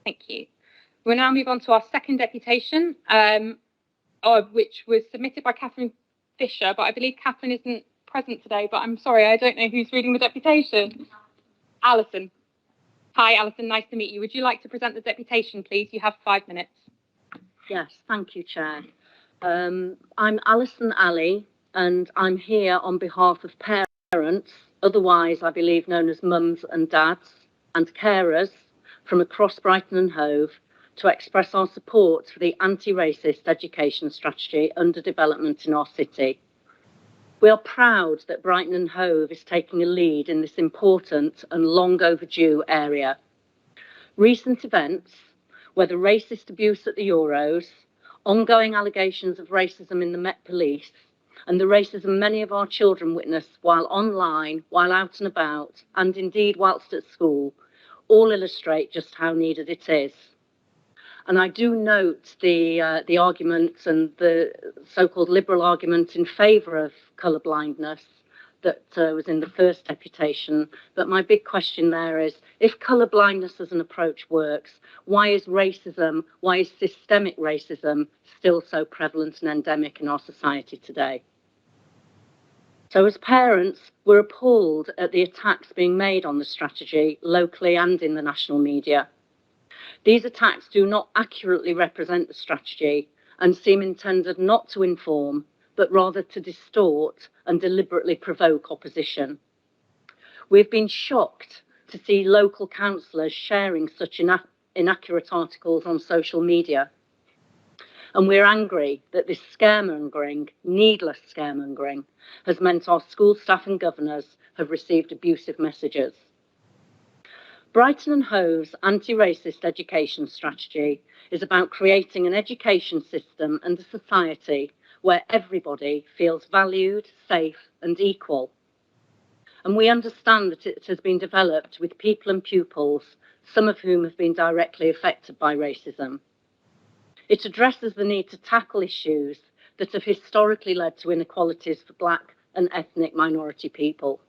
Thank you. We'll now move on to our second deputation, which was submitted by Catherine Fisher, but I believe Catherine isn't present today, but I'm sorry, I don't know who's reading the deputation. Alison. Hi, Alison, nice to meet you. Would you like to present the deputation, please? You have 5 minutes. Yes, thank you, Chair. I'm Alison Alley, and I'm here on behalf of parents, otherwise I believe known as mums and dads, and carers from across Brighton and Hove, to express our support for the anti-racist education strategy under development in our city. We are proud that Brighton and Hove is taking a lead in this important and long overdue area. Recent events, whether racist abuse at the Euros, ongoing allegations of racism in the Met Police, and the racism many of our children witness while online, while out and about, and indeed whilst at school, all illustrate just how needed it is. And I do note the arguments and the so-called liberal argument in favour of colourblindness that was in the first deputation. But my big question there is, if colourblindness as an approach works, why is racism, why is systemic racism still so prevalent and endemic in our society today? So as parents, we're appalled at the attacks being made on the strategy locally and in the national media. These attacks do not accurately represent the strategy and seem intended not to inform, but rather to distort and deliberately provoke opposition. We've been shocked to see local councillors sharing such inaccurate articles on social media. And we're angry that this scaremongering, needless scaremongering, has meant our school staff and governors have received abusive messages. Brighton and Hove's anti-racist education strategy is about creating an education system and a society where everybody feels valued, safe and equal. And we understand that it has been developed with people and pupils, some of whom have been directly affected by racism. It addresses the need to tackle issues that have historically led to inequalities for Black and ethnic minority people.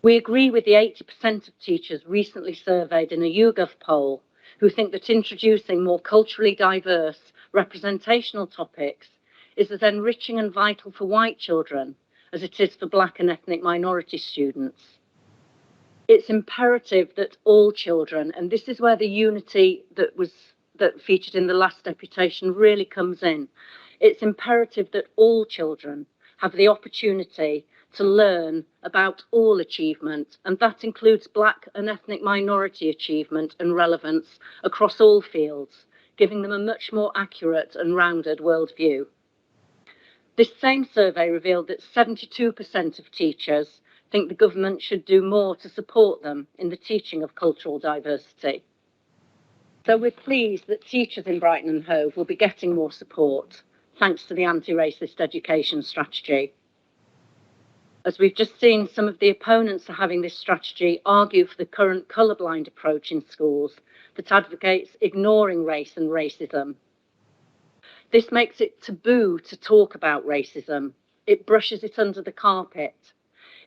We agree with the 80% of teachers recently surveyed in a YouGov poll who think that introducing more culturally diverse representational topics is as enriching and vital for white children as it is for Black and ethnic minority students. It's imperative that all children, and this is where the unity that featured in the last deputation really comes in. It's imperative that all children have the opportunity to learn about all achievement, and that includes Black and ethnic minority achievement and relevance across all fields, giving them a much more accurate and rounded worldview. This same survey revealed that 72% of teachers think the government should do more to support them in the teaching of cultural diversity. So we're pleased that teachers in Brighton and Hove will be getting more support, thanks to the anti-racist education strategy. As we've just seen, some of the opponents of having this strategy argue for the current colourblind approach in schools that advocates ignoring race and racism. This makes it taboo to talk about racism. It brushes it under the carpet.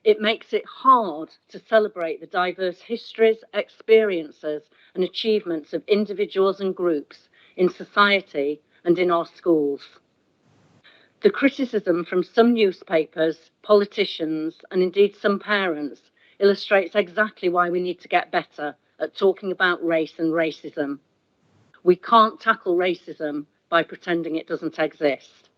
It makes it hard to celebrate the diverse histories, experiences and achievements of individuals and groups in society and in our schools. The criticism from some newspapers, politicians, and indeed some parents illustrates exactly why we need to get better at talking about race and racism. We can't tackle racism by pretending it doesn't exist.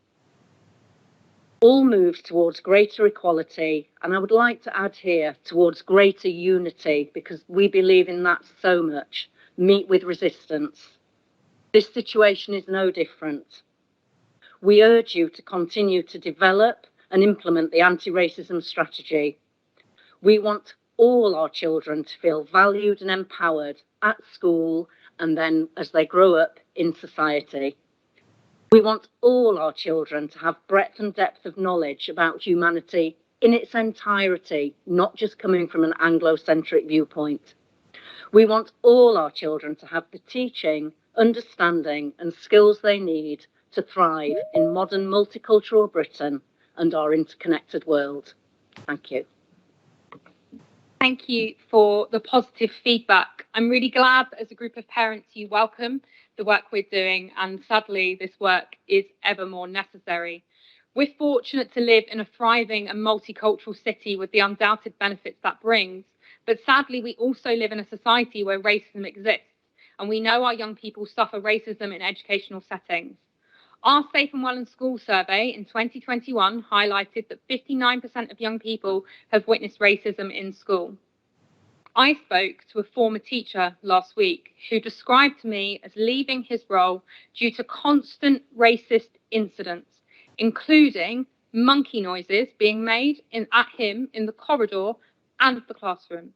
All moves towards greater equality, and I would like to add here, towards greater unity, because we believe in that so much, meet with resistance. This situation is no different. We urge you to continue to develop and implement the anti-racism strategy. We want all our children to feel valued and empowered at school and then as they grow up in society. We want all our children to have breadth and depth of knowledge about humanity in its entirety, not just coming from an Anglo-centric viewpoint. We want all our children to have the teaching, understanding and skills they need to thrive in modern multicultural Britain and our interconnected world. Thank you. Thank you for the positive feedback. I'm really glad that as a group of parents you welcome the work we're doing, and sadly this work is ever more necessary. We're fortunate to live in a thriving and multicultural city with the undoubted benefits that brings, but sadly we also live in a society where racism exists, and we know our young people suffer racism in educational settings. Our Safe and Well in School survey in 2021 highlighted that 59% of young people have witnessed racism in school. I spoke to a former teacher last week who described to me as leaving his role due to constant racist incidents, including monkey noises being made at him in the corridor and the classroom.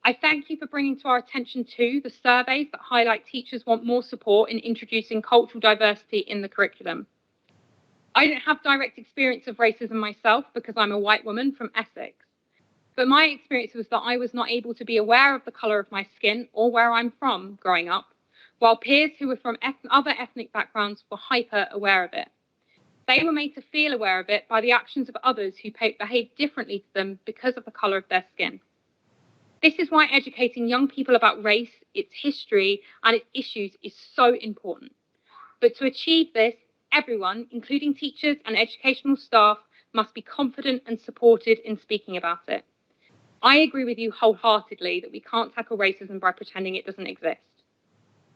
I thank you for bringing to our attention too the surveys that highlight teachers want more support in introducing cultural diversity in the curriculum. I don't have direct experience of racism myself because I'm a white woman from Essex, but my experience was that I was not able to be aware of the colour of my skin or where I'm from growing up, while peers who were from other ethnic backgrounds were hyper aware of it. They were made to feel aware of it by the actions of others who behaved differently to them because of the colour of their skin. This is why educating young people about race, its history, and its issues is so important. But to achieve this, everyone, including teachers and educational staff, must be confident and supported in speaking about it. I agree with you wholeheartedly that we can't tackle racism by pretending it doesn't exist.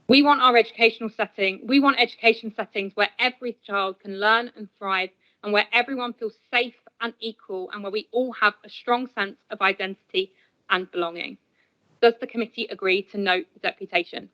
We want education settings where every child can learn and thrive, and where everyone feels safe and equal, and where we all have a strong sense of identity and belonging. Does the committee agree to note the deputation?